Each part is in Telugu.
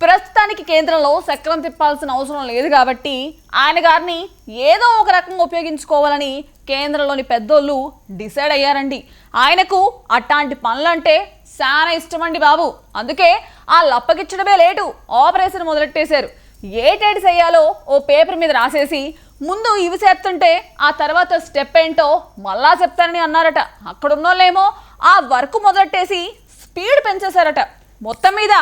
ప్రస్తుతానికి కేంద్రంలో చక్రం తిప్పాల్సిన అవసరం లేదు కాబట్టి ఆయన గారిని ఏదో ఒక రకంగా ఉపయోగించుకోవాలని కేంద్రంలోని పెద్దోళ్ళు డిసైడ్ అయ్యారండి. ఆయనకు అట్లాంటి పనులంటే చాలా ఇష్టమండి బాబు. అందుకే ఆ లప్పగిచ్చడమే లేటు ఆపరేషన్ మొదలెట్టేశారు. ఏటేటి చేయాలో ఓ పేపర్ మీద రాసేసి ముందు ఇవి చేస్తుంటే ఆ తర్వాత స్టెప్ ఏంటో మళ్ళా చెప్తానని అన్నారట. అక్కడున్నోళ్ళేమో ఆ వర్క్ మొదలెట్టేసి స్పీడ్ పెంచేశారట. మొత్తం మీద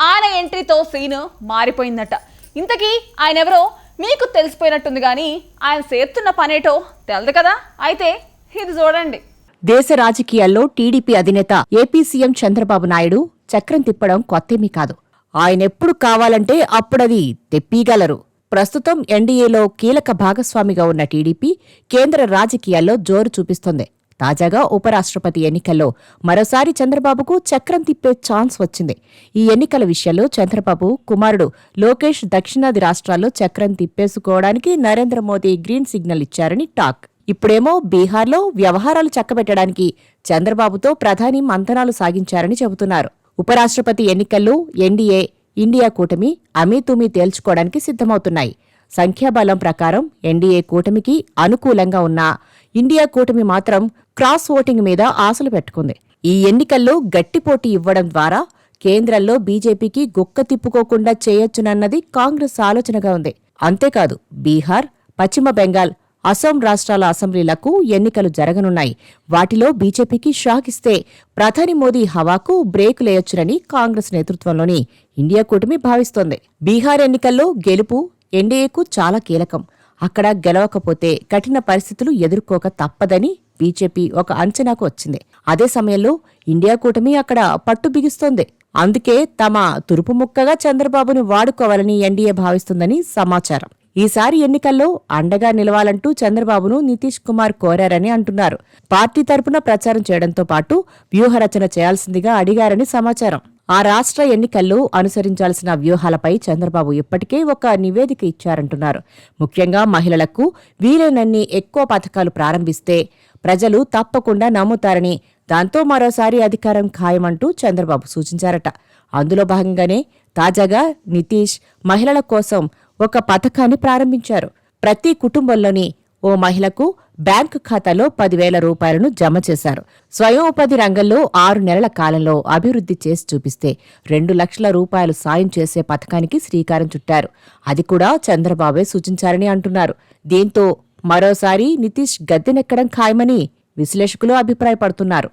ఆయన ఎంట్రీతో సీన్ మారిపోయిందట. ఇంతకీ ఆయన ఎవరో మీకు తెలిసిపోయినట్టుంది కానీ ఆయన చేస్తున్న పనేటో తెలదు కదా. అయితే ఇది చూడండి. దేశ రాజకీయాల్లో టీడీపీ అధినేత ఏపీ సీఎం చంద్రబాబు నాయుడు చక్రం తిప్పడం కొత్తేమీ కాదు. ఆయనెప్పుడు కావాలంటే అప్పుడది తెప్పీగలరు. ప్రస్తుతం ఎన్డీఏలో కీలక భాగస్వామిగా ఉన్న టీడీపీ కేంద్ర రాజకీయాల్లో జోరు చూపిస్తోంది. తాజాగా ఉపరాష్ట్రపతి ఎన్నికల్లో మరోసారి చంద్రబాబుకు చక్రం తిప్పే ఛాన్స్ వచ్చింది. ఈ ఎన్నికల విషయంలో చంద్రబాబు కుమారుడు లోకేష్ దక్షిణాది రాష్ట్రాల్లో చక్రం తిప్పేసుకోవడానికి నరేంద్ర మోదీ గ్రీన్ సిగ్నల్ ఇచ్చారని టాక్. ఇప్పుడేమో బీహార్లో వ్యవహారాలు చక్కబెట్టడానికి చంద్రబాబుతో ప్రధాని మంతనాలు సాగించారని చెబుతున్నారు. ఉపరాష్ట్రపతి ఎన్నికల్లో ఎన్డీఏ, ఇండియా కూటమి అమీతుమీ తేల్చుకోవడానికి సిద్ధమవుతున్నాయి. సంఖ్యాబలం ప్రకారం ఎన్డీఏ కూటమికి అనుకూలంగా ఉన్నా ఇండియా కూటమి మాత్రం క్రాస్ ఓటింగ్ మీద ఆశలు పెట్టుకుంది. ఈ ఎన్నికల్లో గట్టి పోటీ ఇవ్వడం ద్వారా కేంద్రంలో బీజేపీకి గుక్క తిప్పుకోకుండా చేయొచ్చునన్నది కాంగ్రెస్ ఆలోచనగా ఉంది. అంతేకాదు బీహార్, పశ్చిమ బెంగాల్, అసోం రాష్ట్రాల అసెంబ్లీలకు ఎన్నికలు జరగనున్నాయి. వాటిలో బీజేపీకి షాక్ ఇస్తే ప్రధాని మోదీ హవాకు బ్రేక్ లేయొచ్చునని కాంగ్రెస్ నేతృత్వంలోని ఇండియా కూటమి భావిస్తోంది. బీహార్ ఎన్నికల్లో గెలుపు ఎన్డీఏకు చాలా కీలకం. అక్కడ గెలవకపోతే కఠిన పరిస్థితులు ఎదుర్కోక తప్పదని బీజేపీ ఒక అంచనాకు వచ్చింది. అదే సమయంలో ఇండియా కూటమి అక్కడ పట్టు బిగిస్తోంది. అందుకే తమ తురుపు ముక్కగా చంద్రబాబును వాడుకోవాలని ఎన్డీఏ భావిస్తుందని సమాచారం. ఈసారి ఎన్నికల్లో అండగా నిలవాలంటూ చంద్రబాబును నితీష్ కుమార్ కోరారని అంటున్నారు. పార్టీ తరపున ప్రచారం చేయడంతో పాటు వ్యూహరచన చేయాల్సిందిగా అడిగారని సమాచారం. ఆ రాష్ట్ర ఎన్నికల్లో అనుసరించాల్సిన వ్యూహాలపై చంద్రబాబు ఇప్పటికే ఒక నివేదిక ఇచ్చారంటున్నారు. ముఖ్యంగా మహిళలకు వీలైనన్ని ఎక్కువ పథకాలు ప్రారంభిస్తే ప్రజలు తప్పకుండా నమ్ముతారని, దాంతో మరోసారి అధికారం ఖాయమంటూ చంద్రబాబు సూచించారట. అందులో భాగంగానే తాజాగా నితీష్ మహిళల కోసం ఒక పథకాన్ని ప్రారంభించారు. ప్రతి కుటుంబంలోని ఓ మహిళకు బ్యాంకు ఖాతాలో 10,000 రూపాయలను జమ చేశారు. స్వయం ఉపాధి రంగంలో 6 నెలల కాలంలో అభివృద్ధి చేసి చూపిస్తే 2 లక్షల రూపాయలు సాయం చేసే పథకానికి శ్రీకారం చుట్టారు. అది కూడా చంద్రబాబే సూచించారని అంటున్నారు. దీంతో మరోసారి నితీష్ గద్దెనెక్కడం ఖాయమని విశ్లేషకులు అభిప్రాయపడుతున్నారు.